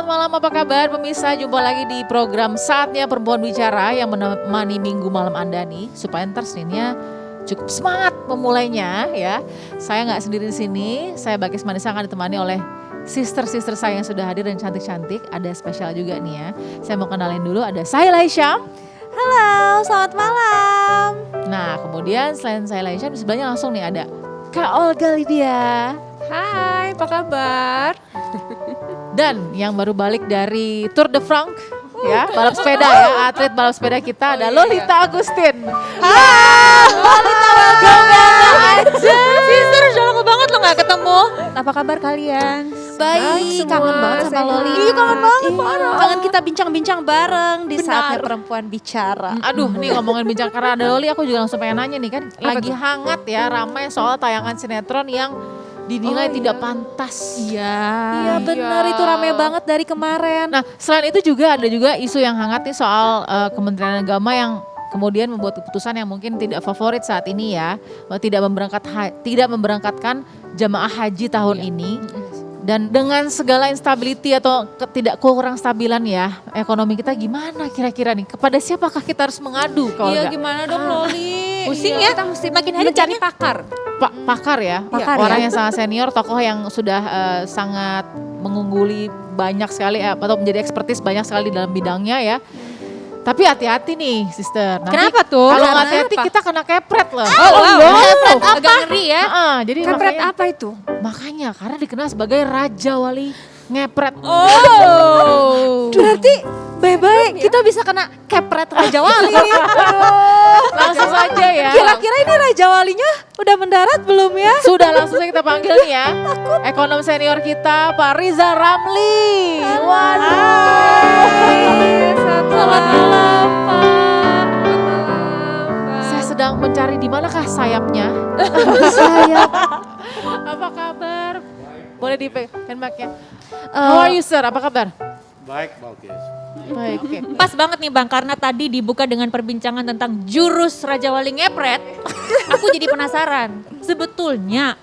selamat malam, apa kabar pemirsa? Jumpa lagi di program Saatnya Perempuan Bicara yang menemani minggu malam Anda nih, supaya ntar Seninnya cukup semangat memulainya ya. Saya nggak sendiri di sini, saya Bagas Manisa akan ditemani oleh sister-sister saya yang sudah hadir dan cantik-cantik. Ada spesial juga nih ya. Saya mau kenalin dulu, ada Sahila Hisyam. Halo, selamat malam. Nah, kemudian selain Sahila Hisyam di sebelahnya langsung nih ada Kak Olga Lydia. Hai, apa kabar? Dan yang baru balik dari Tour de France ya, balap sepeda ya, atlet balap sepeda kita ada Lolita Agustin. Lolita, welcome aja. Sister, udah lama banget lo gak ketemu. Apa kabar kalian? Baik, kangen banget sama Loli. Iya, kangen banget, parah. Kangen kita bincang-bincang bareng di Benar. Saatnya Perempuan Bicara. Aduh nih ngomongin bincang karena ada Loli, aku juga langsung pengen nanya nih kan, lagi hangat ya, ramai soal tayangan sinetron yang dinilai tidak pantas. Iya benar, itu rame banget dari kemarin. Nah, selain itu juga ada juga isu yang hangat nih soal Kementerian Agama yang kemudian membuat keputusan yang mungkin tidak favorit saat ini ya, bahwa tidak memberangkatkan jamaah haji tahun ini. Dan dengan segala instability atau tidak kurang stabilan ya ekonomi kita, gimana kira-kira nih? Kepada siapakah kita harus mengadu? Iya, gimana dong Loli? Pusing Iya, ya, kita mesti makin hari mencari kayaknya pakar. Pakar ya, Pakar orang ya. yang sangat senior, tokoh yang sudah sangat mengungguli banyak sekali atau menjadi ekspertis banyak sekali di dalam bidangnya ya. Tapi hati-hati nih, sister. Nanti Kenapa tuh? kalau Karena hati-hati apa? kita kena kepret loh. Kepret apa? Agak ngeri ya. Jadi Kepret makanya, apa itu? makanya karena dikenal sebagai Raja Wali ngepret. Oh. Berarti bye-bye kita bisa kena kepret Raja Wali. Langsung saja ya. Kira-kira ini Raja Walinya udah mendarat belum ya? Sudah langsung saja kita panggil nih ya. Ekonom senior kita Pak Riza Ramli. Selamat malam Pak. Saya sedang mencari di manakah sayapnya. Sayap. Apa kabar? Boleh dipegang mic-nya. How are you sir? Apa kabar? Baik, Bagus. Baik. Oke. Pas banget nih Bang, karena tadi dibuka dengan perbincangan tentang jurus Raja Wali ngepret. Aku jadi penasaran, sebetulnya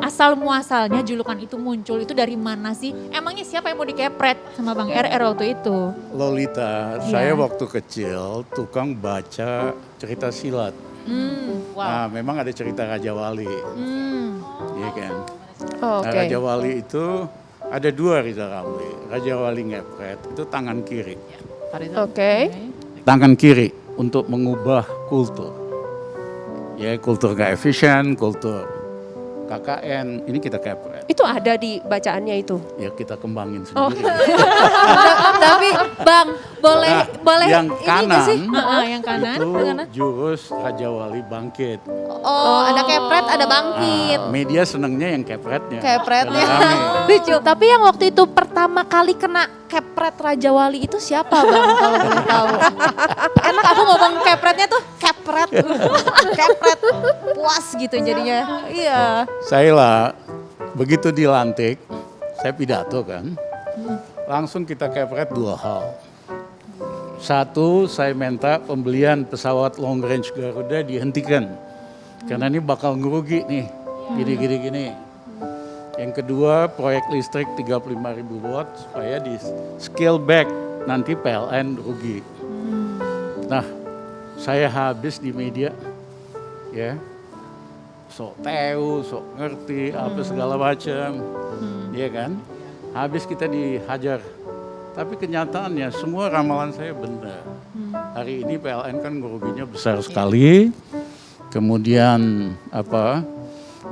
asal muasalnya julukan itu muncul itu dari mana sih? Emangnya siapa yang mau dikepret sama Bang RR waktu itu? Lolita, saya waktu kecil tukang baca cerita silat. Wow. Nah, memang ada cerita Raja Wali, iya kan? Oh, Nah, Raja Wali itu ada dua Riza Ramli. Raja Wali ngepret itu tangan kiri. Pak Riza. Oke. Tangan kiri untuk mengubah kultur. Ya, kultur gak efisien, kultur KKN, ini kita kepret. Itu ada di bacaannya itu. Ya kita kembangin sendiri. Tapi Bang, boleh yang ini kanan, nggak sih? Yang kanan. itu jurus Raja Wali bangkit. Oh, ada kepret, ada bangkit. Media senengnya yang kepretnya. Kepretnya. Rame. Lucu. Tapi yang waktu itu pertama kali kena kepret Raja Wali itu siapa Bang kalau boleh tahu? Enak aku ngomong kepretnya tuh kepret. Kepret. Puas gitu jadinya. Iya. Saya begitu dilantik, saya pidato kan. Langsung kita kepret dua hal. Satu, saya minta pembelian pesawat long range Garuda dihentikan. Karena ini bakal ngerugi nih, gini. Yang kedua, proyek listrik 35.000 watt supaya di scale back, nanti PLN rugi. Nah, saya habis di media, ya, sok tahu, sok ngerti, apa segala macam, ya kan? Habis kita dihajar. Tapi kenyataannya semua ramalan saya benar. Hari ini PLN kan ruginya besar sekali. Kemudian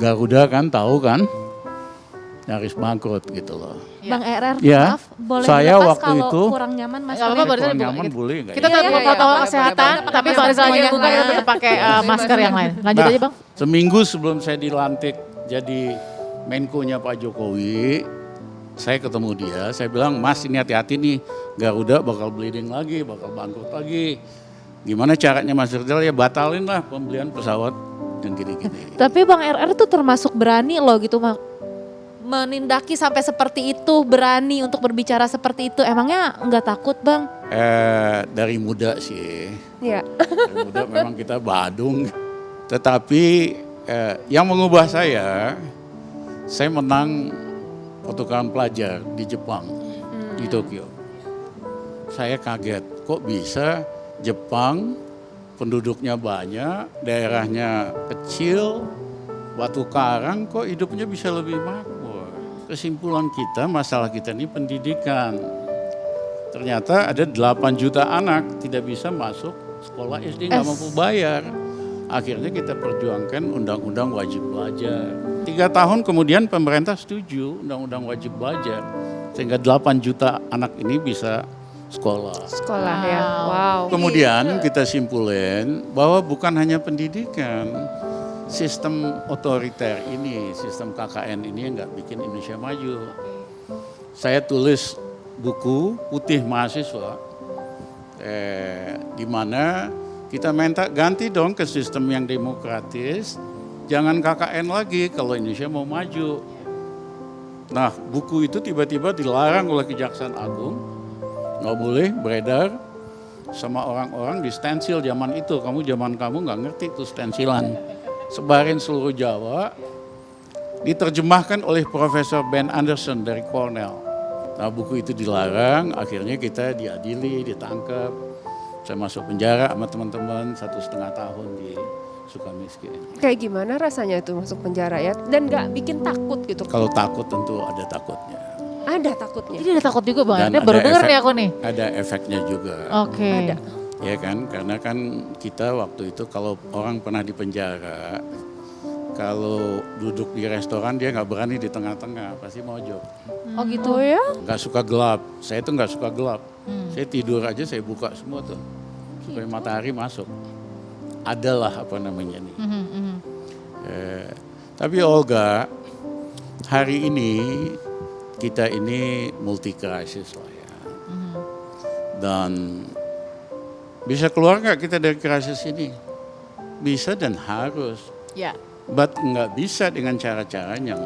Garuda kan tahu kan, nyaris bangkrut gitu loh. Bang RR, Ya, maaf boleh saya dilepas waktu kalau itu kurang nyaman Mas. Nggak apa-apa, Kalau Boleh, nyaman gitu. boleh nggak Kita ya? tetap protokol kesehatan, tapi Pak Riza aja bukan, kita tetap pakai masker yang lain. Lanjut aja Bang. Seminggu sebelum saya dilantik jadi Menko-nya Pak Jokowi, saya ketemu dia, saya bilang, Mas ini hati-hati nih, Garuda bakal bleeding lagi, bakal bangkrut lagi. Gimana caranya Mas Rizal? Ya batalin lah pembelian pesawat dan gini-gini. Tapi Bang RR tuh termasuk berani loh gitu menindaki sampai seperti itu, berani untuk berbicara seperti itu. Emangnya nggak takut Bang? Dari muda sih, Iya. dari muda memang kita badung. Tetapi yang mengubah saya menang pertukaran pelajar di Jepang. di Tokyo. Saya kaget, kok bisa Jepang penduduknya banyak, daerahnya kecil, batu karang, kok hidupnya bisa lebih makmur. Kesimpulan kita, masalah kita ini pendidikan. Ternyata ada 8 juta anak tidak bisa masuk sekolah SD, nggak mampu bayar. Akhirnya kita perjuangkan undang-undang wajib belajar. 3 tahun kemudian pemerintah setuju undang-undang wajib belajar. Sehingga 8 juta anak ini bisa sekolah. Sekolah ya. Wow. Kemudian kita simpulin bahwa bukan hanya pendidikan. Sistem otoriter ini, sistem KKN ini yang nggak bikin Indonesia maju. Saya tulis buku Putih Mahasiswa, di mana kita minta ganti dong ke sistem yang demokratis, jangan KKN lagi kalau Indonesia mau maju. Nah, buku itu tiba-tiba dilarang oleh Kejaksaan Agung, nggak boleh beredar sama orang-orang di stensil zaman itu. Zaman kamu nggak ngerti tuh stensilan. Sebarin seluruh Jawa, diterjemahkan oleh Profesor Ben Anderson dari Cornell. Nah, buku itu dilarang, akhirnya kita diadili, ditangkap. Saya masuk penjara sama teman-teman 1,5 tahun di Sukamiskin. Kayak gimana rasanya itu masuk penjara ya? Dan nggak bikin takut gitu? Kalau takut tentu ada takutnya. Ada takutnya? Jadi ada takut juga Bang Dan Erde, baru ada denger efek- nih aku nih. Ada efeknya juga. Oke. Ada. Ya kan, karena kan kita waktu itu kalau orang pernah di penjara, kalau duduk di restoran dia nggak berani di tengah-tengah, pasti mojok. Oh gitu. Oh ya? Nggak suka gelap, saya itu nggak suka gelap. Saya tidur aja saya buka semua tuh, supaya matahari masuk. Adalah apa namanya nih. Tapi Olga, hari ini kita ini multi krisis lah ya. Dan bisa keluar nggak kita dari krisis ini? Bisa dan harus. Ya. But nggak bisa dengan cara-cara yang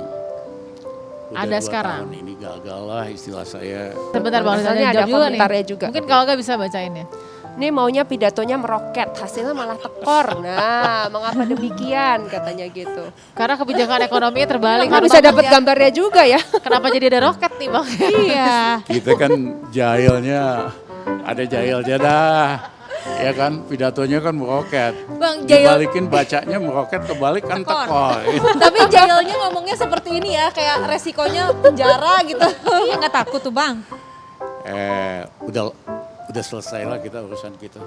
udah Ada 2 sekarang. tahun ini gagal lah istilah saya. Sebentar Bang Rizal, Misalnya ada jawab juga nih. komentarnya juga. Mungkin kalau nggak bisa bacain ya. Ini maunya pidatonya meroket, hasilnya malah tekor. Nah, mengapa demikian katanya gitu. Karena kebijakan ekonominya terbalik. Nggak bisa dapat gambarnya juga ya. Kenapa jadi ada roket nih Bang? Iya. Kita kan jahilnya, ada jahilnya dah. Ya kan, pidatonya kan meroket. Bang, jahil. Dibalikin bacanya meroket, kebalik kan tekor. Tapi jahilnya ngomongnya seperti ini ya, kayak resikonya penjara gitu. Iya nggak takut tuh Bang. Udah selesai lah kita urusan kita.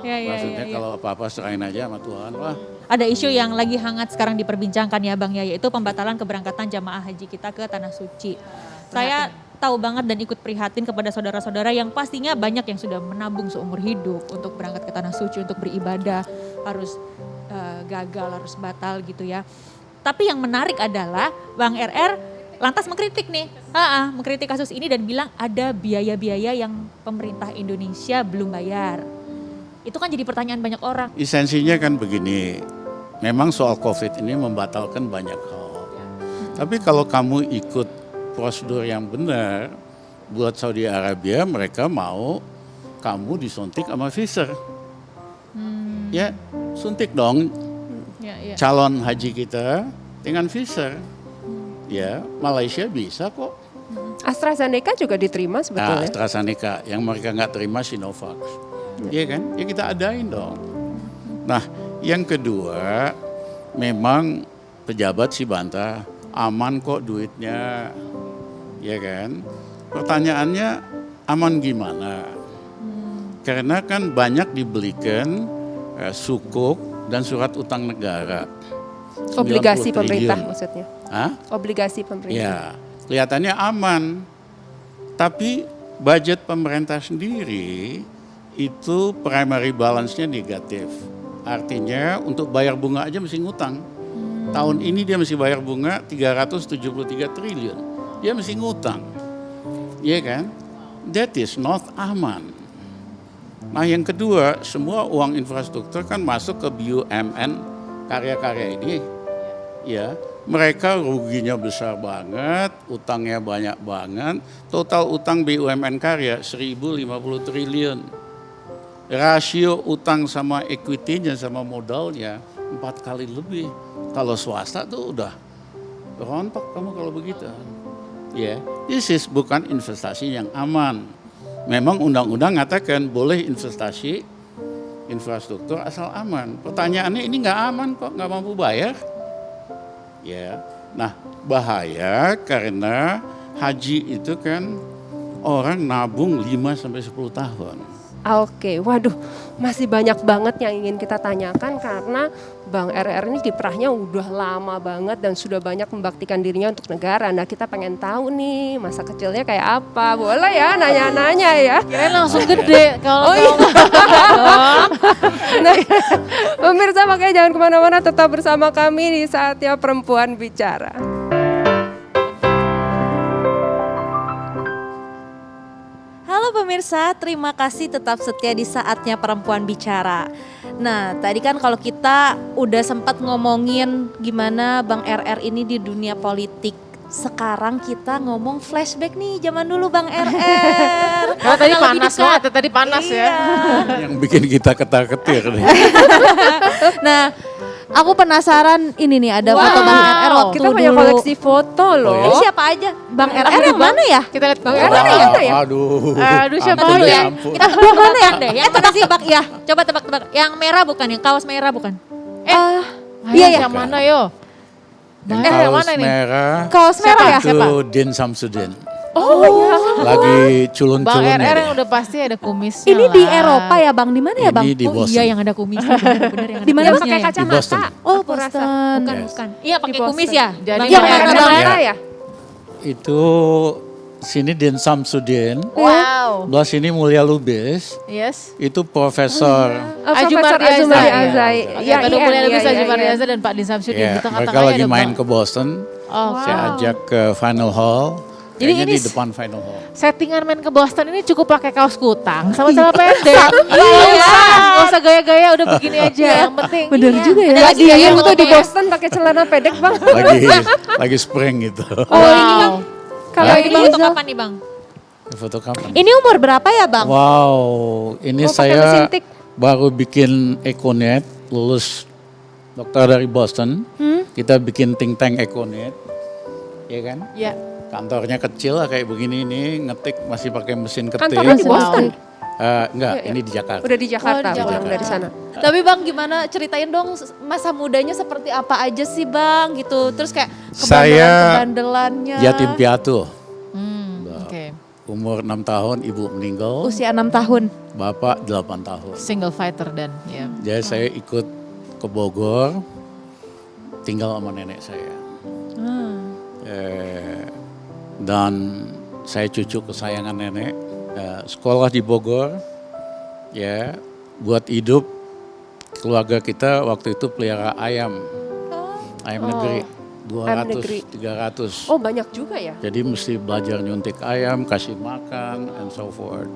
Iya. Maksudnya kalau apa-apa serahin aja sama Tuhan lah. Ada isu yang lagi hangat sekarang diperbincangkan ya Bang ya, yaitu pembatalan keberangkatan jamaah haji kita ke Tanah Suci. Saya tahu banget dan ikut prihatin kepada saudara-saudara yang pastinya banyak yang sudah menabung seumur hidup untuk berangkat ke Tanah Suci, untuk beribadah, harus gagal, harus batal gitu ya. Tapi yang menarik adalah Bang RR lantas mengkritik nih, mengkritik kasus ini dan bilang ada biaya-biaya yang pemerintah Indonesia belum bayar. Itu kan jadi pertanyaan banyak orang. Esensinya kan begini, memang soal COVID ini membatalkan banyak hal. Tapi kalau kamu ikut prosedur yang benar, buat Saudi Arabia mereka mau kamu disuntik sama Pfizer. Ya, suntik dong Ya. calon haji kita dengan Pfizer. Ya, Malaysia bisa kok. AstraZeneca juga diterima Nah, sebetulnya. AstraZeneca, yang mereka nggak terima Sinovac. Iya kan? Ya kita adain dong. Nah, yang kedua, memang pejabat sih bantah, aman kok duitnya. Ya kan? Pertanyaannya aman gimana? Karena kan banyak dibelikan sukuk dan surat utang negara. 90 Obligasi pemerintah triliun. maksudnya. Hah? Obligasi pemerintah. Ya, kelihatannya aman. Tapi budget pemerintah sendiri itu primary balance-nya negatif. Artinya untuk bayar bunga aja mesti ngutang. Tahun ini dia mesti bayar bunga 373 triliun. Dia mesti ngutang. Iya kan? That is not aman. Nah yang kedua, semua uang infrastruktur kan masuk ke BUMN karya-karya ini. Ya, mereka ruginya besar banget, utangnya banyak banget. Total utang BUMN karya 1.050 triliun. Rasio utang sama equity-nya sama modalnya 4 kali lebih. Kalau swasta tuh udah rontok kamu kalau begitu. Ya, this is bukan investasi yang aman. Memang undang-undang mengatakan boleh investasi infrastruktur asal aman. Pertanyaannya ini nggak aman kok, nggak mampu bayar. Ya, nah bahaya karena haji itu kan orang nabung 5-10 tahun. Oke, waduh, masih banyak banget yang ingin kita tanyakan karena Bang RR ini kiprahnya udah lama banget dan sudah banyak membaktikan dirinya untuk negara. Nah, kita pengen tahu nih masa kecilnya kayak apa. Boleh ya nanya-nanya ya. Kirain langsung gede kalau Oh iya. Nah, pemirsa makanya jangan kemana-mana, tetap bersama kami di Saatnya Perempuan Bicara. Halo pemirsa, terima kasih tetap setia di Saatnya Perempuan Bicara. Nah, tadi kan kalau kita udah sempat ngomongin gimana Bang RR ini di dunia politik. Sekarang kita ngomong flashback nih zaman dulu Bang RR. Oh, tadi panas banget, tadi panas ya. Yang bikin kita ketar-ketir nih. Nah, aku penasaran ini nih ada foto Bang RR waktu Kita punya dulu. koleksi foto loh. Ini siapa aja? Bang RR yang mana ya? Kita lihat Bang RR yang mana ya? Aduh. Aduh, siapa Ampun dulu deh, ya? ampun. Kita tebak mana ya? Deh, yang mana sih bak ya? Coba tebak-tebak. Yang merah bukan, yang kaos merah bukan? Iya, yang mana yo? Yang Bang RR yang kaos mana nih? merah Kaos merah ya? itu Din Samsudin. Lagi culun-culun Bang RR ini. yang udah pasti ada kumisnya Ini di lah. Eropa ya Bang? Di mana ya Bang? Ini di Oh Boston. iya yang ada kumisnya, benar-benar yang ada Di mana, Dia Bang? pakai kumisnya ya. Di Boston. kacamata. Oh, Aku rasa. Boston. Bukan, Yes. bukan. Iya pakai Di Boston. kumis ya. Jadi Bang yang Bang mana, RR. Bang? Merah ya? Itu sini Din Samsudin, Wow. belah sini Mulia Lubis, Yes. itu profesor. Profesor Azumar Azumar Riaza. Azai. Oke, Ya, Tadu IN, Mulia Lubis, ya, Azumar ya. Riaza dan Pak Din Samsudin. Ya, Di tengah-tengahnya mereka lagi ada main Bang. ke Boston. Oh, Saya ajak ke Final Hall. Jadi Kayaknya ini di depan Final Hall. settingan main ke Boston ini cukup pakai kaos kutang sama celana pendek. Nggak usah gaya-gaya, udah begini aja. Yang penting. Bener iya. juga ya. Ada lagi Iya, ya yang tuh di fotonya. Boston pakai celana pendek Bang. Lagi spring gitu. Oh, ini Bang. Kalau Yang ini ini untuk kapan nih Bang? Foto kapan? Ini umur berapa ya Bang? Wow, ini Oh, pakai mesin saya tik. baru bikin Econet, lulus dokter dari Boston. Kita bikin think tank Econet, ya kan? Ya. Kantornya kecil lah kayak begini ini, ngetik masih pakai mesin ketik. Kantornya di Boston. Enggak, Iya, iya. ini di Jakarta. Udah di Jakarta, Oh, di pulang Jakarta. dari sana. Tapi Bang gimana ceritain dong masa mudanya seperti apa aja sih Bang gitu. Terus kayak Saya kebandelan-kebandelannya. Yatim piatu, Oke. umur 6 tahun, ibu meninggal, Usia 6 tahun. bapak 8 tahun. Single fighter dan ya. Jadi saya ikut ke Bogor, tinggal sama nenek saya. Dan saya cucu kesayangan nenek, sekolah di Bogor, ya buat hidup keluarga kita waktu itu pelihara ayam, ayam negeri, 200, negeri. 300. Oh banyak juga ya? Jadi mesti belajar nyuntik ayam, kasih makan, and so forth.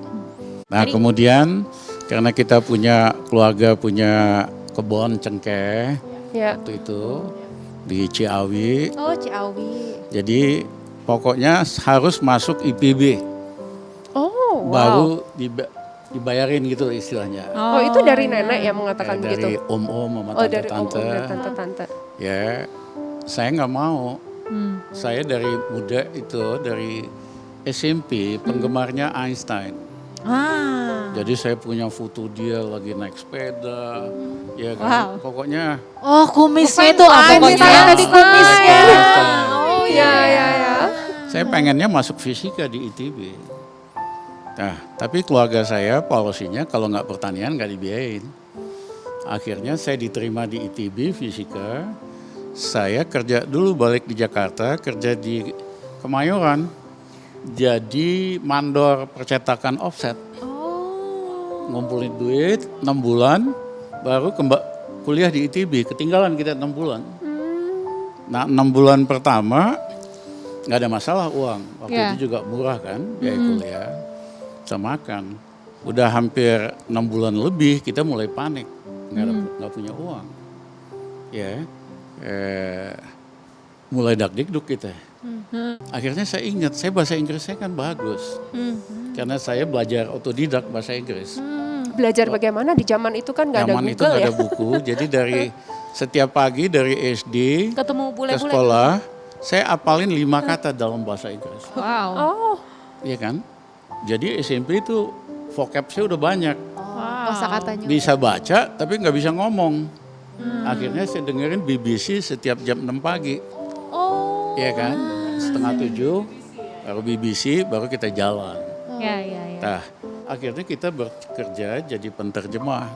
Nah kemudian karena kita punya keluarga punya kebun cengkeh Ya. waktu itu di Ciawi, Oh Ciawi. jadi pokoknya harus masuk IPB Oh wow. baru dibayarin gitu istilahnya. Oh itu dari nenek yang mengatakan Ya, begitu? dari om-om sama Oh dari tante-tante. om-om dan tante-tante. Ya, saya nggak mau. Saya dari muda itu dari SMP penggemarnya Einstein. Jadi saya punya foto dia lagi naik sepeda, ya kan. Pokoknya Oh, kumisnya itu pokoknya. Einstein tadi kumisnya. Oh ya ya ya. saya pengennya masuk fisika di ITB. Nah, tapi keluarga saya polosinya kalau nggak pertanian nggak dibiayain. Akhirnya saya diterima di ITB fisika. Saya kerja dulu balik di Jakarta, kerja di Kemayoran. Jadi mandor percetakan offset. Ngumpulin duit 6 bulan, baru kuliah di ITB. Ketinggalan kita 6 bulan. Nah 6 bulan pertama nggak ada masalah uang. Waktu Ya. itu juga murah kan biaya kuliah. Bisa makan. Udah hampir 6 bulan lebih kita mulai panik. Nggak punya uang. Ya, mulai dakdikduk kita. Akhirnya saya ingat, saya bahasa Inggris saya kan bagus. Karena saya belajar otodidak bahasa Inggris. Belajar bagaimana di zaman itu kan nggak ada Zaman itu Google nggak ya? ada buku, jadi dari setiap pagi dari SD Ketemu ke bule-bule. sekolah saya apalin 5 kata dalam bahasa Inggris. Wow. Oh, Iya kan? Jadi SMP itu vocab saya udah banyak. Kosakatanya. Bisa baca tapi nggak bisa ngomong. Akhirnya saya dengerin BBC setiap jam 6 pagi. Oh. Iya kan? Setengah 7 baru BBC baru kita jalan. Ya, ya, ya. Nah, akhirnya kita bekerja jadi penterjemah.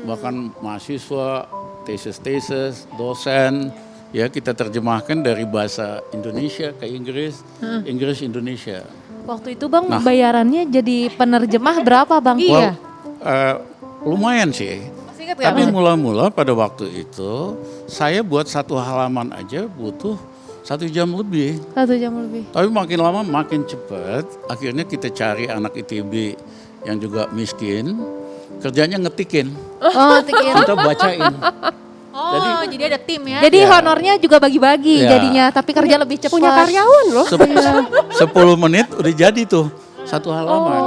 Bahkan mahasiswa, tesis-tesis, dosen, ya kita terjemahkan dari bahasa Indonesia ke Inggris, Inggris Indonesia. Waktu itu Bang Nah. bayarannya jadi penerjemah berapa Bang? Iya. Lumayan sih. Masih ingat gak? Tapi mula-mula pada waktu itu, saya buat satu halaman aja butuh 1 jam lebih. 1 jam lebih. Tapi makin lama makin cepat, akhirnya kita cari anak ITB yang juga miskin, kerjanya ngetikin, Oh, tikin. kita bacain. Oh, jadi ada tim ya. Jadi Ya. honornya juga bagi-bagi Ya. jadinya, tapi kerja lebih cepat. punya karyawan loh. 10 menit udah jadi tuh satu halaman.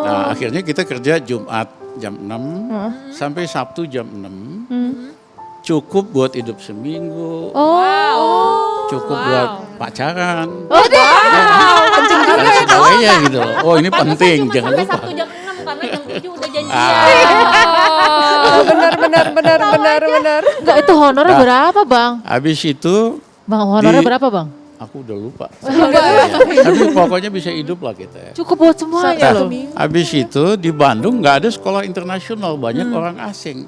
Nah akhirnya kita kerja Jumat jam 6 sampai Sabtu jam 6. Cukup buat hidup seminggu, Oh. cukup buat pacaran. Oh, Dan sebagainya gitu loh. Oh ini penting, jangan Sampai lupa. Sabtu jam 6 karena jam 7 udah janjian. Benar. Enggak, itu honornya Nah. berapa Bang? Habis itu Bang, honornya Di- berapa Bang? aku udah lupa. Tapi pokoknya bisa hidup lah kita ya. Cukup buat semuanya loh. Habis itu di Bandung nggak ada sekolah internasional, banyak orang asing.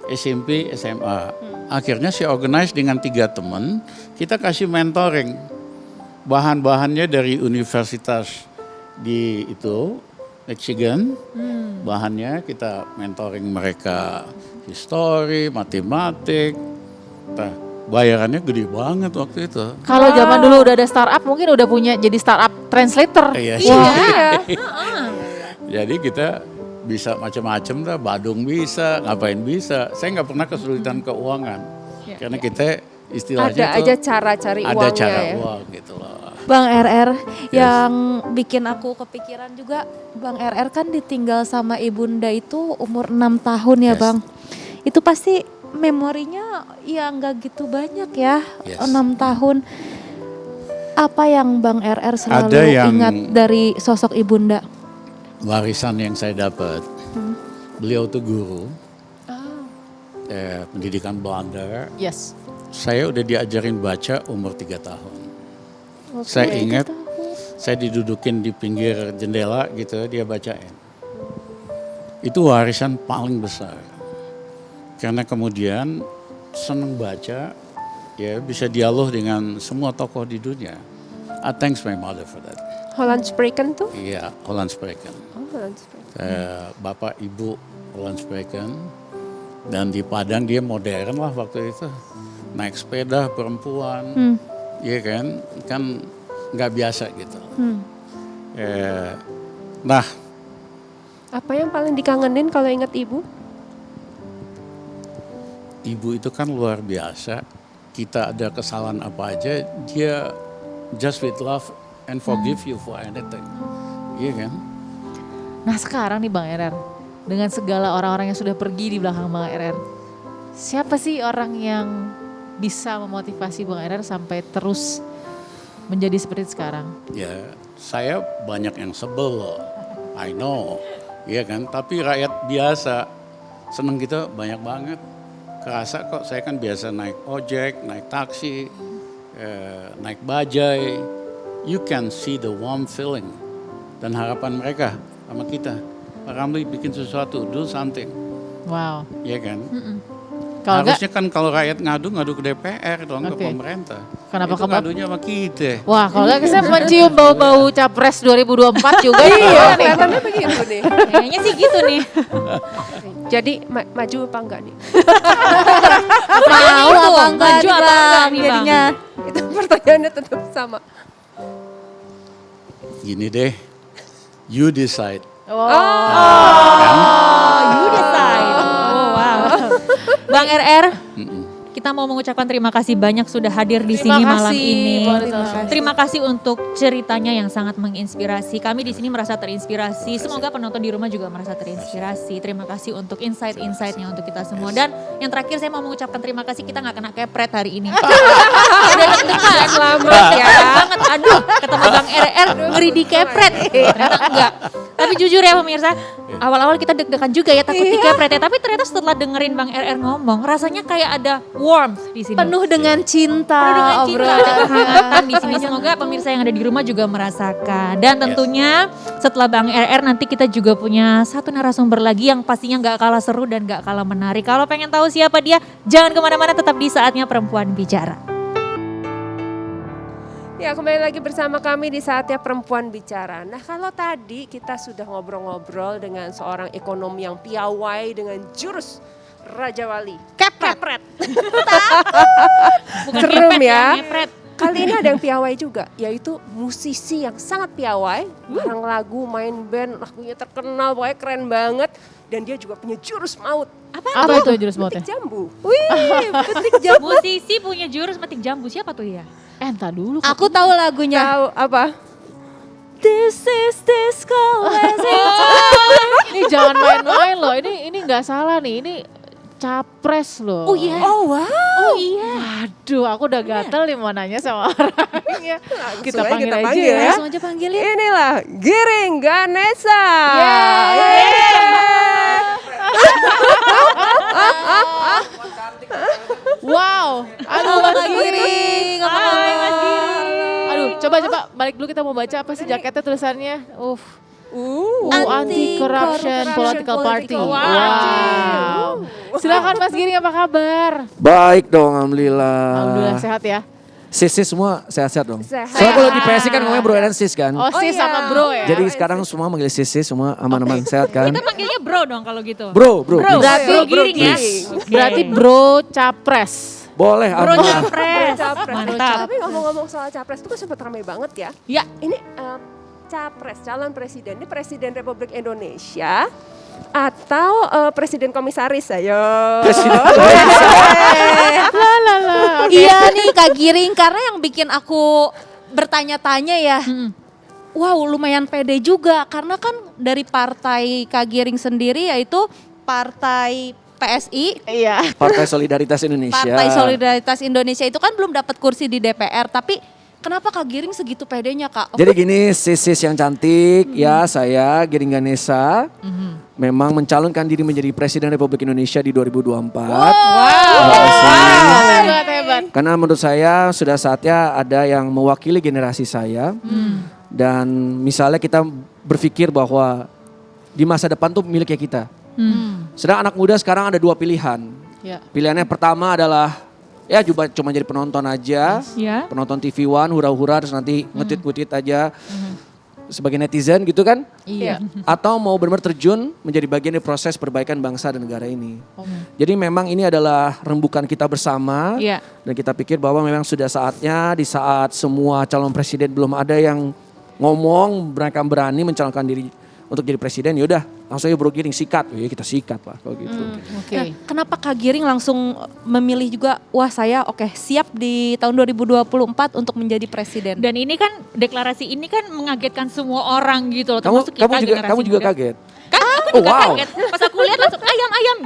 SMP, SMA. Akhirnya saya organize dengan 3 teman, kita kasih mentoring. Bahan-bahannya dari universitas di itu, Michigan. Bahannya kita mentoring mereka history, matematik. Nah, bayarannya gede banget waktu itu. Kalau zaman dulu udah ada startup, mungkin udah punya jadi startup translator. Iya. Jadi kita bisa macam-macam lah, badung bisa, ngapain bisa. Saya nggak pernah kesulitan keuangan. Karena kita istilahnya Ada tuh aja cara cari ada uangnya cara ya. uang gitu loh. Bang RR, yang bikin aku kepikiran juga, Bang RR kan ditinggal sama ibunda itu umur 6 tahun ya Yes. Bang. Itu pasti memorinya ya nggak gitu banyak ya, Yes. 6 tahun. Apa yang Bang RR selalu Ada yang- ingat dari sosok ibunda? Warisan yang saya dapat, beliau tuh guru, pendidikan Belanda. Yes. Saya udah diajarin baca umur 3 tahun. Saya ingat, saya didudukin di pinggir jendela gitu, dia bacain. Itu warisan paling besar. Karena kemudian seneng baca, ya bisa dialog dengan semua tokoh di dunia. I thanks my mother for that. Hollandspreken tuh? Iya, Hollandspreken. Oh, Hollandspreken. Bapak Ibu Hollandspreken. Dan di Padang dia modern lah waktu itu. Naik sepeda perempuan. Iya kan nggak biasa gitu. Nah, Apa yang paling dikangenin kalau ingat ibu? ibu itu kan luar biasa. Kita ada kesalahan apa aja, dia just with love and forgive you for anything. Iya kan? Nah sekarang nih Bang RR, dengan segala orang-orang yang sudah pergi di belakang Bang RR, siapa sih orang yang bisa memotivasi Bang RR sampai terus menjadi seperti sekarang? Ya, saya banyak yang sebel loh. I know. Iya kan? Tapi rakyat biasa seneng kita banyak banget. Kerasa kok saya kan biasa naik ojek, naik taksi, naik bajai. You can see the warm feeling dan harapan mereka sama kita. Pak Ramli bikin sesuatu, do something. Wow. Iya kan? Kalau enggak, Harusnya kan kalau rakyat ngadu ke DPR dong, ke Oke. pemerintah. Kenapa Itu kamu- ngadunya sama kita. wah kalau enggak saya mencium bau-bau capres 2024 juga. Iya, kelihatannya begitu nih. Kayaknya sih gitu nih. Jadi maju apa enggak nih? Mau itu, apa enggak maju nih apa Bang enggak nih, Bang? jadinya? Itu pertanyaannya tetap sama. Gini deh, you decide. Oh, you decide. Oh, wow. Bang RR, kita mau mengucapkan terima kasih banyak sudah hadir di Terima sini malam kasih, ini. boleh terima Terima kasih untuk ceritanya yang sangat menginspirasi. Kami di sini merasa terinspirasi. Semoga penonton di rumah juga merasa terinspirasi. Terima kasih untuk insight-insightnya untuk kita semua. Dan yang terakhir saya mau mengucapkan terima kasih kita nggak kena kepret hari ini. Udah deg-degan. Selamat ya. Banget. Aduh, ketemu Bang RR ngeri di kepret. Ternyata enggak. Tapi jujur ya pemirsa, awal-awal kita deg-degan juga ya takut dikepret ya. Tapi ternyata setelah dengerin Bang RR ngomong, rasanya kayak ada warmth di sini. Penuh dengan cinta, Penuh dengan cinta, obrolan. ada kehangatan di sini. Semoga pemirsa yang ada di rumah juga merasakan. Dan tentunya setelah Bang RR nanti kita juga punya satu narasumber lagi yang pastinya nggak kalah seru dan nggak kalah menarik. Kalau pengen tahu siapa dia, jangan kemana-mana, tetap di Saatnya Perempuan Bicara. Ya, kembali lagi bersama kami di Saatnya Perempuan Bicara. Nah, kalau tadi kita sudah ngobrol-ngobrol dengan seorang ekonom yang piawai dengan jurus Raja Wali. Kepret. Bukan Serem ngepet ya. ngepret. Kali ini ada yang piawai juga, yaitu musisi yang sangat piawai. Barang lagu, main band, lagunya terkenal, pokoknya keren banget. Dan dia juga punya jurus maut. Apa itu jurus mautnya? Petik jambu. Wih, petik jambu. Musisi punya jurus metik jambu, siapa tuh ya? Entar dulu. Aku tahu lagunya. Tahu apa? This is disco. Ini jangan main-main loh. Ini nggak salah nih. Ini capres loh. Oh iya. Oh wow. Oh iya. Waduh, aku udah gatel nih mau nanya sama orangnya. Kita aja panggil kita aja panggil ya. ya. Langsung aja panggilin. Inilah Giring Ganesha. Wow. Aduh, Mas Giring. Apa kabar? Aduh, coba balik dulu kita mau baca apa sih jaketnya tulisannya. Anti-corruption political party. Wow. Silakan Mas Giring, apa kabar? Baik dong, alhamdulillah. Alhamdulillah sehat ya. Sis semua sehat-sehat dong. Sehat. Soalnya kalau di PSI kan ngomongnya bro dan sis kan. Oh, sis iya. sama bro ya. Jadi sekarang semua manggil sis semua aman-aman sehat kan. Kita panggilnya bro dong kalau gitu. Bro, Bro, please. bro giring ya. please. Oke. Berarti bro capres. Boleh Bro aman. capres. Mantap. Tapi ngomong-ngomong soal capres itu kan sempat ramai banget ya. Ya. Ini capres, calon presiden, ini presiden Republik Indonesia atau presiden komisaris? Ayo. Iya nih Kak Giring, karena yang bikin aku bertanya-tanya ya. Wow, lumayan pede juga karena kan dari partai Kak Giring sendiri yaitu Partai PSI, Iya. Partai Solidaritas Indonesia. Partai Solidaritas Indonesia itu kan belum dapat kursi di DPR, tapi kenapa Kak Giring segitu pedenya Kak? Jadi gini, sis yang cantik, ya saya Giring Ganesha memang mencalonkan diri menjadi Presiden Republik Indonesia di 2024. Hebat. Karena menurut saya sudah saatnya ada yang mewakili generasi saya. Dan misalnya kita berpikir bahwa di masa depan tuh miliknya kita. Sedang anak muda sekarang ada dua pilihan. Ya. Pilihannya pertama adalah ya cuma jadi penonton aja. Ya. Penonton TV One, hura-hura terus nanti ngetit-ngetit aja. Sebagai netizen gitu kan. Iya. Atau mau benar-benar terjun menjadi bagian dari proses perbaikan bangsa dan negara ini. Jadi memang ini adalah rembukan kita bersama. Iya. Dan kita pikir bahwa memang sudah saatnya di saat semua calon presiden belum ada yang ngomong mereka berani mencalonkan diri untuk jadi presiden, yaudah langsung aja bro Giring sikat. Ya kita sikat lah kalau gitu. Oke. Nah, kenapa Kak Giring langsung memilih juga, wah saya oke siap di tahun 2024 untuk menjadi presiden. Dan ini kan deklarasi ini kan mengagetkan semua orang gitu loh. Kamu Termasuk kita generasi kamu juga muda. kaget. Kan aku Oh, juga wow. kaget. Pas aku lihat langsung ayam.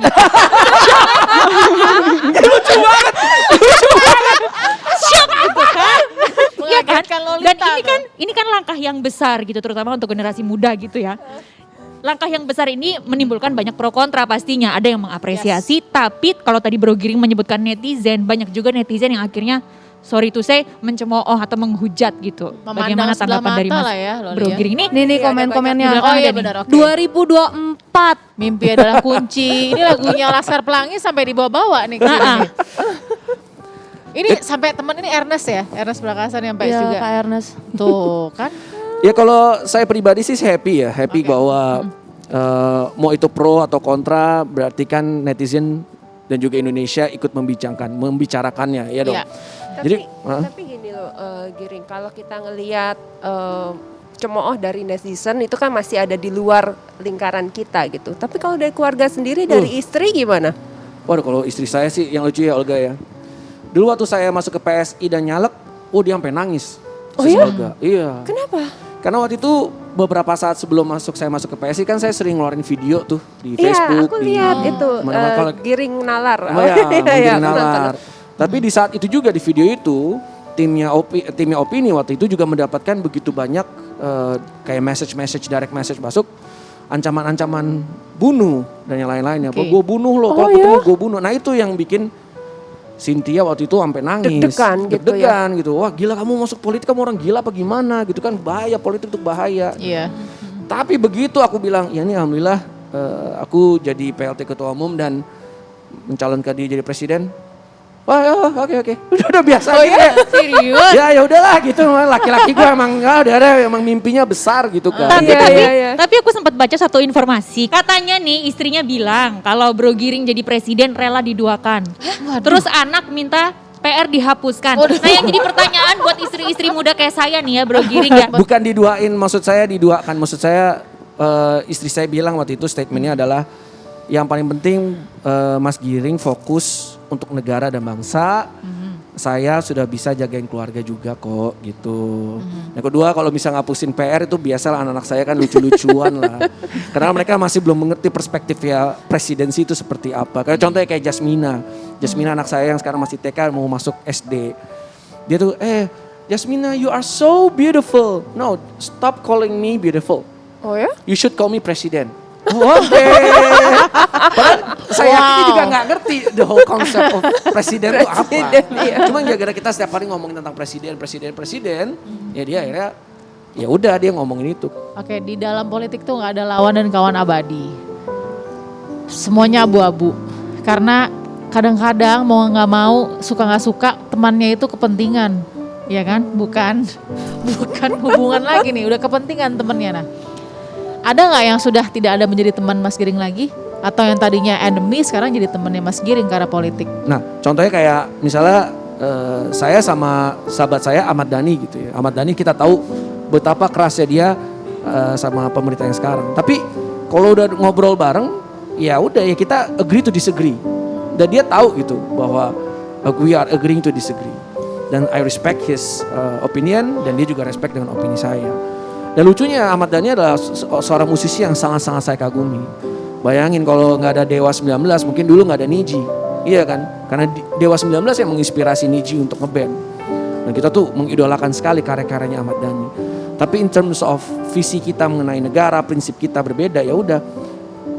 Shock gitu kan. Iya kan? Mengagetkan Lolita Dan tuh. ini kan langkah yang besar gitu terutama untuk generasi muda gitu ya. Langkah yang besar ini menimbulkan banyak pro kontra pastinya. Ada yang mengapresiasi, tapi kalau tadi Bro Giring menyebutkan netizen, banyak juga netizen yang akhirnya sorry to say mencemooh atau menghujat gitu. Memandang sebelah mata lah ya, Loli Bro ya. Giring ini? Nih Iya, ada komen-komennya. banyak. Oh iya Ada nih. benar, oke. 2024. Mimpi adalah kunci. Ini lagunya Laskar Pelangi sampai dibawa-bawa nih. Ini sampai teman ini Ernest ya, Ernest Prakasan yang PS Iya juga. Kak Ernest. Tuh kan. Ya kalau saya pribadi sih happy ya, happy bahwa mau itu pro atau kontra berarti kan netizen dan juga Indonesia ikut membicarakannya ya dong. Iya. Tapi gini loh Giring, kalau kita ngelihat cemooh dari netizen itu kan masih ada di luar lingkaran kita gitu. Tapi kalau dari keluarga sendiri, dari istri gimana? Waduh kalau istri saya sih yang lucu ya Olga ya. Dulu waktu saya masuk ke PSI dan nyalek, dia sampai nangis. Oh iya? Iya. Kenapa? Karena waktu itu beberapa saat sebelum saya masuk ke PSI kan saya sering ngeluarin video tuh di Iya, Facebook. aku lihat itu mana-mana. Kalau- giring nalar. Oh ya, Iya, menggiring aku nonton. nalar. Tapi di saat itu juga di video itu timnya Opini waktu itu juga mendapatkan begitu banyak kayak direct message masuk, ancaman-ancaman bunuh dan yang lain-lainnya. Oke. Gue bunuh lo, kalau ketemu gue bunuh. Nah itu yang bikin Cynthia waktu itu sampai nangis. Deg-degan gitu ya. gitu. Wah gila kamu masuk politik, kamu orang gila apa gimana gitu kan. Bahaya, politik itu bahaya. Iya. Tapi begitu aku bilang, ya ini alhamdulillah aku jadi PLT Ketua Umum dan mencalonkan dia jadi presiden. Wah, oke. Udah biasa Oh gitu ya? Serius? ya udahlah gitu, laki-laki gue emang mimpinya besar gitu kan. Tapi, Iya, tapi, iya, iya. tapi aku sempat baca satu informasi. Katanya nih istrinya bilang kalau Bro Giring jadi presiden rela diduakan. Terus anak minta PR dihapuskan. Nah yang jadi pertanyaan buat istri-istri muda kayak saya nih ya Bro Giring ya. Bukan diduain, maksud saya diduakan. Maksud saya istri saya bilang waktu itu statementnya adalah yang paling penting Mas Giring fokus untuk negara dan bangsa. Saya sudah bisa jagain keluarga juga kok gitu. Yang kedua kalau bisa ngapusin PR itu biasalah anak-anak saya kan lucu-lucuan lah. Karena mereka masih belum mengerti perspektif ya presidensi itu seperti apa. Kayak contohnya kayak Jasmina. Jasmina anak saya yang sekarang masih TK mau masuk SD. Dia tuh Jasmina you are so beautiful. No, stop calling me beautiful. Oh ya? You should call me presiden. Oke. Padahal saya ini juga nggak ngerti the whole concept of presiden itu apa. Cuma gara-gara kita setiap hari ngomongin tentang presiden, ya dia akhirnya ya udah dia ngomongin itu. Oke, di dalam politik tuh nggak ada lawan dan kawan abadi. Semuanya abu-abu. Karena kadang-kadang mau nggak mau, suka nggak suka, temannya itu kepentingan, ya kan? Bukan hubungan lagi nih, udah kepentingan temennya. Nah, ada nggak yang sudah tidak ada menjadi teman Mas Giring lagi? Atau yang tadinya enemy sekarang jadi temannya Mas Giring karena politik? Nah contohnya kayak misalnya saya sama sahabat saya Ahmad Dhani gitu ya. Ahmad Dhani kita tahu betapa kerasnya dia sama pemerintah yang sekarang. Tapi kalau udah ngobrol bareng, ya udah ya kita agree to disagree. Dan dia tahu gitu bahwa we are agreeing to disagree. Dan I respect his opinion dan dia juga respect dengan opini saya. Dan lucunya Ahmad Dhani adalah seorang musisi yang sangat-sangat saya kagumi. Bayangin kalau nggak ada Dewa 19 mungkin dulu nggak ada Niji. Iya kan? Karena Dewa 19 yang menginspirasi Niji untuk ngeband. Dan kita tuh mengidolakan sekali karya-karyanya Ahmad Dhani. Tapi in terms of visi kita mengenai negara, prinsip kita berbeda, ya udah.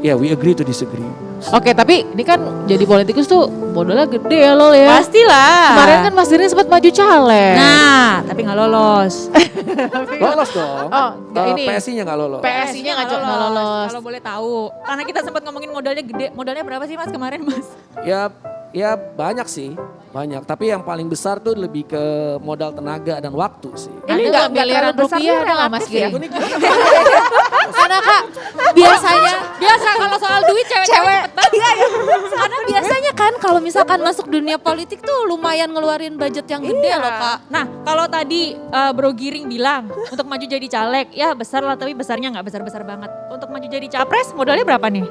Ya we agree to disagree. Oke, tapi ini kan jadi politikus tuh modalnya gede ya Lol ya. Pastilah. Kemarin kan Mas Giring sempat maju caleg. Nah, tapi nggak lolos. Lolos dong. Oh, nggak ini. PSI-nya nggak lolos. PSI-nya nggak lolos. Kalau boleh tahu. Karena kita sempat ngomongin modalnya gede. Modalnya berapa sih Mas kemarin Mas? Ya banyak sih, banyak. Tapi yang paling besar tuh lebih ke modal tenaga dan waktu sih. Ada Ini nggak nggak miliaran terlalu besar, rupiah ini ada nggak Mas relatif ya? Giring? Karena Kak biasanya Biasa kalau soal duit cewek-cewek cepet banget. Iya, karena biasanya kan kalau misalkan masuk dunia politik tuh lumayan ngeluarin budget yang gede loh Kak. Nah, kalau tadi Bro Giring bilang untuk maju jadi caleg, ya besar lah tapi besarnya nggak besar-besar banget. Untuk maju jadi capres modalnya berapa nih?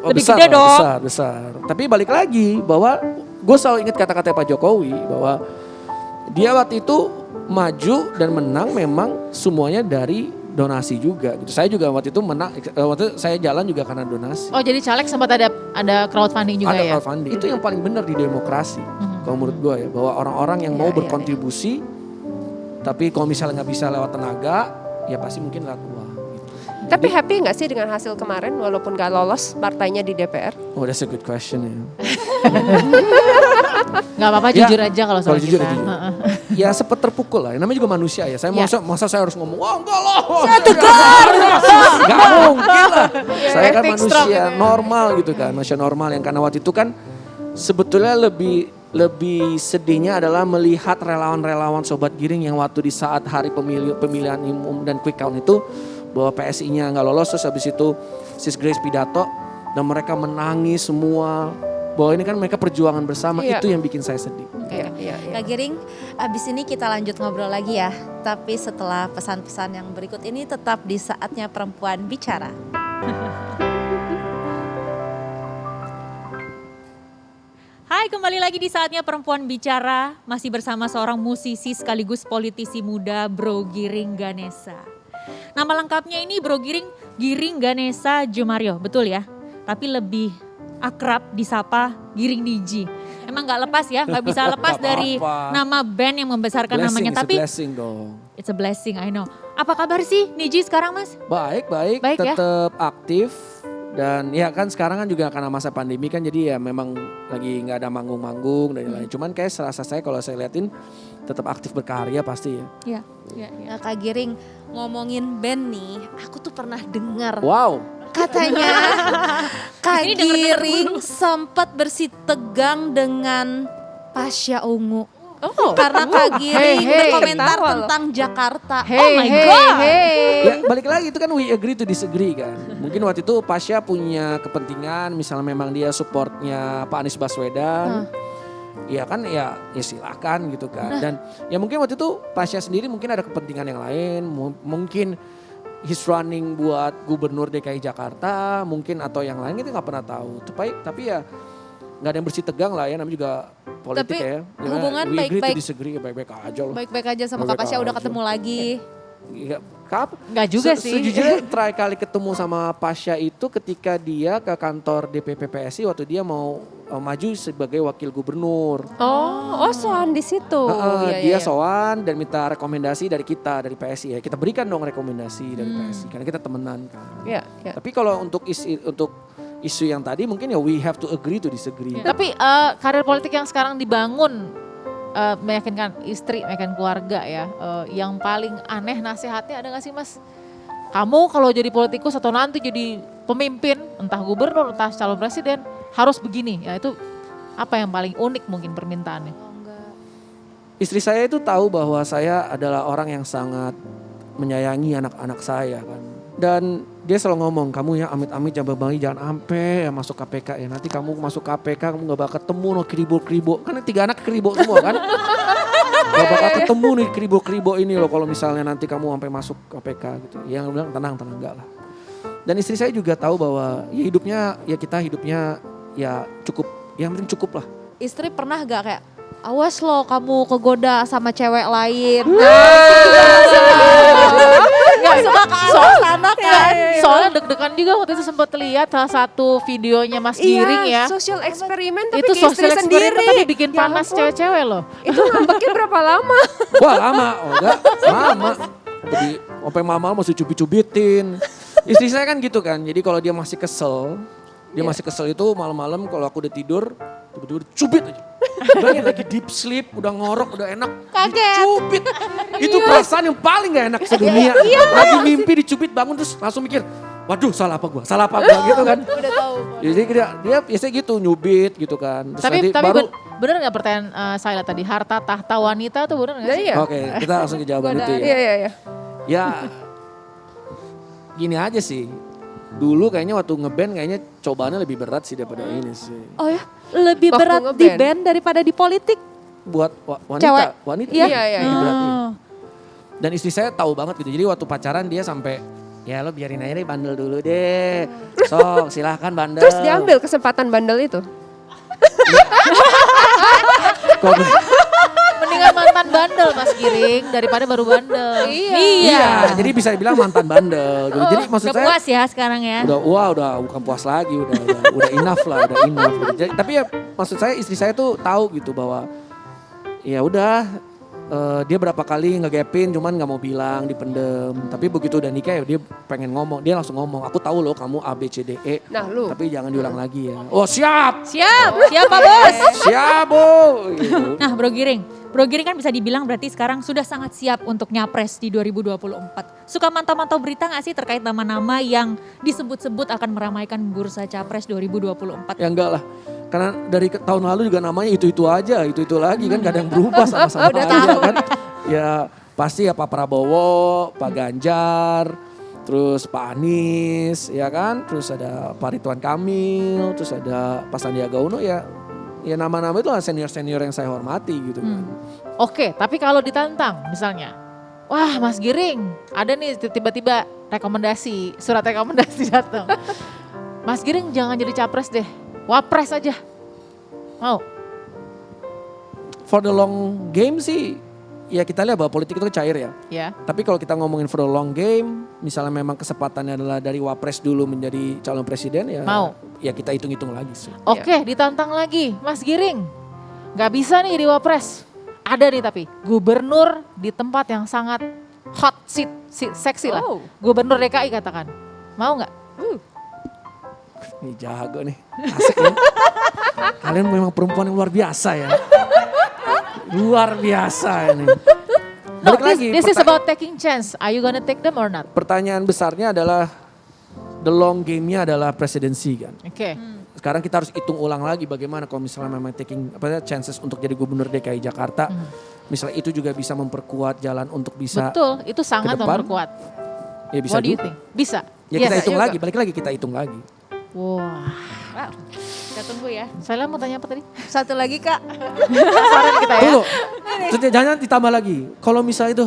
Lebih besar gede lah, dong. besar. Tapi balik lagi bahwa gue selalu ingat kata-kata Pak Jokowi bahwa dia waktu itu maju dan menang memang semuanya dari donasi juga gitu. Saya juga waktu itu menang, waktu itu saya jalan juga karena donasi. oh jadi caleg sempat ada crowdfunding juga Ada ya. crowdfunding. Itu yang paling benar di demokrasi. Kalau menurut gue ya, bahwa orang-orang yang mau berkontribusi, tapi kalau misalnya nggak bisa lewat tenaga, ya pasti mungkin lewat uang. Gitu. Tapi happy nggak sih dengan hasil kemarin walaupun gak lolos partainya di DPR? Oh, that's a good question ya. Nggak apa-apa Ya, jujur aja kalau soal kalau jujur, kita. jujur. Heeh. Ya sempat terpukul lah. Namanya juga manusia ya. Saya Ya. masa saya harus ngomong, wah enggak loh. Saya tegar. Gak mungkin lah. Saya kan Hectic stroke manusia gitu ya. normal gitu kan. Manusia normal yang karena waktu itu kan sebetulnya lebih sedihnya adalah melihat relawan-relawan Sobat Giring yang waktu di saat hari pemilihan umum dan quick count itu bahwa PSI-nya nggak lolos, terus habis itu Sis Grace pidato dan mereka menangis semua. Bahwa ini kan mereka perjuangan bersama, Iya. itu yang bikin saya sedih. Iya. Kak Giring, abis ini kita lanjut ngobrol lagi ya. Tapi setelah pesan-pesan yang berikut ini tetap di saatnya perempuan bicara. Hai, kembali lagi di Saatnya Perempuan Bicara. Masih bersama seorang musisi sekaligus politisi muda, Bro Giring Ganesa. Nama lengkapnya ini Bro Giring Ganesa Jomario, betul ya? Tapi lebih akrab disapa Giring Niji. Emang gak lepas ya, gak bisa lepas dari nama band yang membesarkan namanya. Tapi blessing dong. it's a blessing, I know. Apa kabar sih Niji sekarang, Mas? Baik, Baik ya? tetap aktif. Dan ya kan sekarang kan juga karena masa pandemi kan jadi ya memang lagi nggak ada manggung-manggung dan lain-lain. Cuman kayak serasa saya kalau saya liatin tetap aktif berkarya pasti ya. Iya, iya, iya. Nah, Kak Giring, ngomongin band nih, aku tuh pernah dengar Wow. katanya Kak Di sini denger-denger Giring sempat bersitegang dengan Pasha Ungu. Oh, Karena Kak Giring Hey, berkomentar ketawa loh. tentang Jakarta. Hey, Oh my hey, God. hey. Ya balik lagi itu kan we agree to disagree kan. Mungkin waktu itu Pasha punya kepentingan misalnya memang dia supportnya Pak Anies Baswedan. Ya kan ya silakan gitu kan. Dan ya mungkin waktu itu Pasha sendiri mungkin ada kepentingan yang lain. Mungkin he's running buat gubernur DKI Jakarta mungkin atau yang lain kita nggak pernah tahu. Tapi ya nggak ada yang bersih tegang lah ya namanya juga politik Tapi ya. hubungan We agree to baik-baik. disagree ya baik-baik aja loh. Baik-baik aja sama Kak Baik-baik Pasha udah aja. ketemu lagi. Ya, kapan? Nggak juga sih. Sejujurnya terakhir kali ketemu sama Pasha itu ketika dia ke kantor DPP PSI waktu dia mau maju sebagai wakil gubernur. Oh, soan di situ. Iya, Dia iya. sowan dan minta rekomendasi dari kita dari PSI ya. Kita berikan dong rekomendasi dari PSI karena kita temenan kan. Iya, iya. Tapi kalau untuk isu yang tadi mungkin ya we have to agree to disagree. Tapi karir politik yang sekarang dibangun meyakinkan istri, meyakinkan keluarga ya. Yang paling aneh nasihatnya ada gak sih Mas? Kamu kalau jadi politikus atau nanti jadi pemimpin, entah gubernur, entah calon presiden, harus begini. Ya itu apa yang paling unik mungkin permintaannya? Istri saya itu tahu bahwa saya adalah orang yang sangat menyayangi anak-anak saya kan. Dan dia selalu ngomong, kamu ya amit-amit jangan sampai ya masuk KPK ya. Nanti kamu masuk KPK kamu gak bakal ketemu no kribo-kribo. Kan 3 anak kribo semua kan. Gak bakal ketemu nih kribo-kribo ini loh kalau misalnya nanti kamu sampai masuk KPK gitu. Yang bilang tenang enggak lah. Dan istri saya juga tahu bahwa ya hidupnya ya kita hidupnya ya cukup, yang penting cukup lah. Istri pernah gak kayak, awas lo kamu kegoda sama cewek lain. Gak suka ke arah sana kan. Soalnya deg-degan juga waktu itu sempat lihat salah satu videonya Mas Giring ya. Sosial eksperimen tapi Itu ke istri sosial sendiri. eksperimen tapi bikin Ya panas ampun. cewek-cewek loh. Itu ngambeknya berapa lama? Wah lama, oh enggak lama. Jadi sampai mama masih cubit-cubitin. Istri saya kan gitu kan, jadi kalau dia masih kesel, masih kesel itu malam-malam kalau aku udah tidur, tiba-tiba cubit aja. Bayangin lagi deep sleep, udah ngorok, udah enak, Kaget. dicubit. Itu perasaan yang paling gak enak sedunia. Lagi mimpi dicubit bangun terus langsung mikir, waduh salah apa gua gitu kan. Udah tahu. Jadi dia biasanya gitu nyubit gitu kan. Terus Tapi nanti baru, bener gak pertanyaan saya tadi, harta tahta wanita tuh bener gak sih? Iya. Oke kita langsung ke jawaban itu ya. Iya. Ya gini aja sih. Dulu kayaknya waktu ngeband kayaknya cobaannya lebih berat sih daripada ini sih. Oh ya, lebih Waktu berat di ngeband. band daripada di politik. Buat wanita, Cewek. wanita Iya. Iya. lebih berat, iya. Dan istri saya tahu banget gitu. Jadi waktu pacaran dia sampai ya lo biarin aja deh bandel dulu deh. Sok silahkan bandel. Terus diambil kesempatan bandel itu. Kok- Mendingan mantan bandel Mas Giring daripada baru bandel. Iya, jadi bisa dibilang mantan bandel. Gitu. Jadi maksud Udah saya puas ya sekarang ya. udah bukan puas lagi, udah enough lah, udah enough. Gitu. Tapi ya maksud saya istri saya tuh tahu gitu bahwa ya udah dia berapa kali ngegapin cuman nggak mau bilang, dipendem. Tapi begitu udah nikah ya dia pengen ngomong, dia langsung ngomong, aku tahu loh kamu A B C D E. Nah lu. Tapi jangan diulang lagi ya. Oh siap, Siap, siapa bos? siap bu. Gitu. Nah Bro Giring kan bisa dibilang berarti sekarang sudah sangat siap untuk nyapres di 2024. Suka mantau-mantau berita gak sih terkait nama-nama yang disebut-sebut akan meramaikan bursa capres 2024? Ya enggak lah. Karena dari tahun lalu juga namanya itu-itu aja, itu-itu lagi kan gak ada yang berubah sama-sama Udah aja tahu. kan. Ya pasti ya Pak Prabowo, Pak Ganjar, terus Pak Anies ya kan. Terus ada Pak Ridwan Kamil, terus ada Pak Sandiaga Uno ya nama-nama itu senior-senior yang saya hormati gitu kan. Oke, tapi kalau ditantang misalnya, wah Mas Giring ada nih tiba-tiba surat rekomendasi datang. Mas Giring jangan jadi capres deh, wapres aja. Mau? For the long game sih, ya kita lihat bahwa politik itu cair ya. Ya. Tapi kalau kita ngomongin for the long game, misalnya memang kesempatannya adalah dari wapres dulu menjadi calon presiden ya. Mau. Ya kita hitung-hitung lagi sih. Oke, ditantang lagi, Mas Giring. Nggak bisa nih di Wapres. Ada nih tapi, gubernur di tempat yang sangat hot seat, seksi lah. Oh. Gubernur DKI katakan. Mau nggak? Ini jago nih, asik ya. Kalian memang perempuan yang luar biasa ya. Luar biasa ini. No, Balik lagi, this is about taking chance. Are you gonna take them or not? pertanyaan besarnya adalah the long game-nya adalah presidensi kan. Oke. Sekarang kita harus hitung ulang lagi bagaimana kalau misalnya memang taking chances untuk jadi gubernur DKI Jakarta. Misalnya itu juga bisa memperkuat jalan untuk bisa. Betul, itu sangat ke depan, memperkuat. Ya bisa What do you juga. think? Bisa? Ya kita hitung lagi, balik lagi kita hitung lagi. Wah. Wow, kita tunggu ya. Saya mau tanya apa tadi? Satu lagi Kak. Penasaran kita ya. Tunggu, terus jangan ditambah lagi. Kalau misalnya itu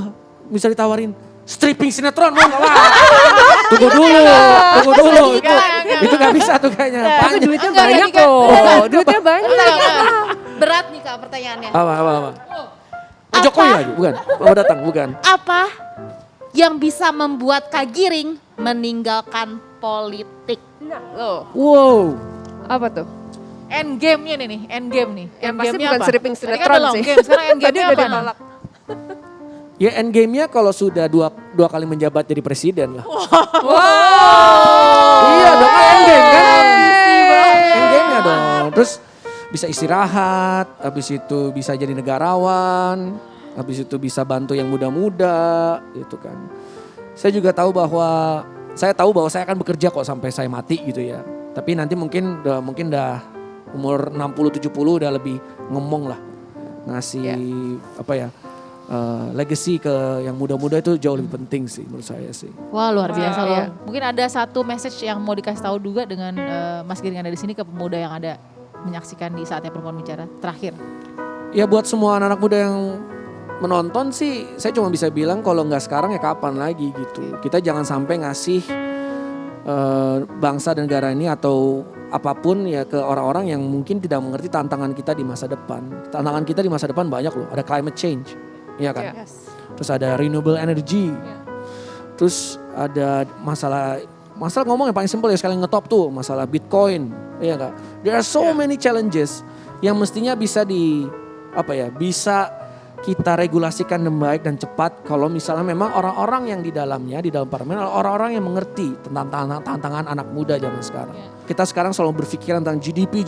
bisa ditawarin stripping sinetron mau nggak? Wah, tunggu dulu. Itu nggak bisa tuh kayaknya. Tapi Panjang. duitnya Enggak, banyak enggak, loh. Duitnya banyak. Berat nih Kak pertanyaannya. Apa? Jokowi lagi, bukan? Mau datang, bukan? Apa yang bisa membuat Kak Giring meninggalkan politik? Wow. Apa tuh? End game-nya nih, end game nih. Yang End pasti game-nya bukan apa? stripping Tadi kan sinetron udah long sih. game, sekarang end Tadi game-nya udah apa? ditolak. Ya end game-nya kalau sudah dua kali menjabat jadi presiden lah. Iya dong, end game kan. End game-nya dong. Terus bisa istirahat, habis itu bisa jadi negarawan, habis itu bisa bantu yang muda-muda gitu kan. Saya juga tahu bahwa saya akan bekerja kok sampai saya mati gitu ya. Tapi nanti mungkin udah umur 60 70 udah lebih ngomong lah. Ngasih legacy ke yang muda-muda itu jauh lebih penting sih menurut saya sih. Wah luar biasa loh. Iya. Mungkin ada satu message yang mau dikasih tahu juga dengan Mas Giring ada di sini ke pemuda yang ada menyaksikan di Saatnya Perempuan Bicara terakhir. Ya buat semua anak-anak muda yang menonton sih, saya cuma bisa bilang kalau nggak sekarang ya kapan lagi gitu. Kita jangan sampai ngasih bangsa dan negara ini atau apapun ya ke orang-orang yang mungkin tidak mengerti tantangan kita di masa depan. Tantangan kita di masa depan banyak loh, ada climate change, ya kan? Terus ada renewable energy, terus ada masalah ngomong yang paling simpel ya sekali ngetop tuh masalah Bitcoin, ya enggak? There are so many challenges yang mestinya bisa bisa kita regulasikan dengan baik dan cepat kalau misalnya memang orang-orang yang di dalam parlemen adalah orang-orang yang mengerti tentang tantangan anak muda zaman sekarang. Kita sekarang selalu berpikiran tentang GDP,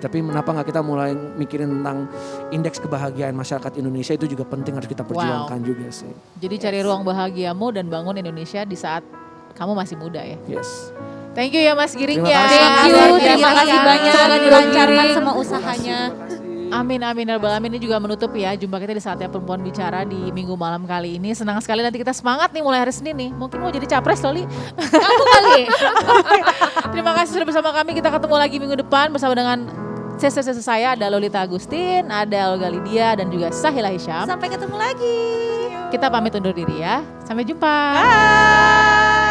tapi kenapa nggak kita mulai mikirin tentang indeks kebahagiaan masyarakat Indonesia itu juga penting harus kita perjuangkan juga sih. Jadi cari ruang bahagiamu dan bangun Indonesia di saat kamu masih muda ya. Yes. Thank you ya Mas Giring Terima ya. kasih. Thank you, terima kasih banyak. Semoga dilancarkan semua usahanya. Amin amin ya rabbal alamin. Ini juga menutup ya jumpa kita di Saatnya Perempuan Bicara di minggu malam kali ini. Senang sekali nanti kita semangat nih mulai hari Senin nih. Mungkin mau jadi capres Loli. Kamu kali. Terima kasih sudah bersama kami. Kita ketemu lagi minggu depan bersama dengan sesi saya ada Lolita Agustin, ada Olga Lydia dan juga Sahila Hisham. Sampai ketemu lagi. Kita pamit undur diri ya. Sampai jumpa. Bye.